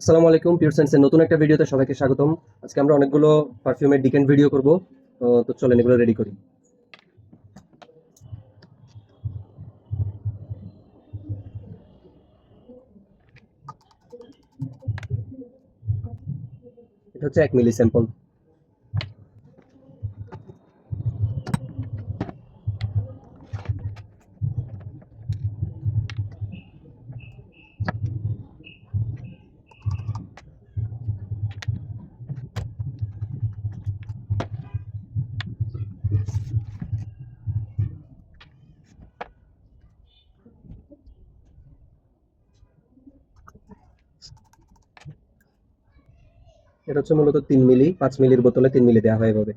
আসসালামু আলাইকুম, পিওর সায়েন্সের নতুন একটা ভিডিওতে সবাইকে স্বাগতম। আজকে আমরা অনেকগুলো পারফিউমের ডিকেন্ট ভিডিও করব। তো চলেন এগুলো রেডি করি। এটা হচ্ছে 1 মিলি স্যাম্পল। এটা হচ্ছে মূলত 3 মিলি, 5 মিলির বোতলে 3 মিলি দেওয়া হয় এভাবে।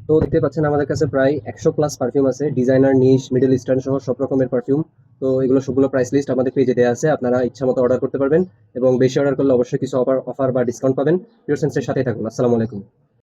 তো দেখতে পাচ্ছেন আমাদের কাছে প্রায় 100+ পারফিউম আছে, ডিজাইনার, নিশ, মিডল ইস্টার্ন সহ সব রকমের পারফিউম। তো এগুলো সবগুলো প্রাইস লিস্ট আমাদের পেজে দেওয়া আছে, আপনারা ইচ্ছা মতো অর্ডার করতে পারবেন এবং বেশি অর্ডার করলে অবশ্যই কিছু অফার বা ডিসকাউন্ট পাবেন। পিওর সেন্সের সাথেই থাকুন। আসসালামু আলাইকুম।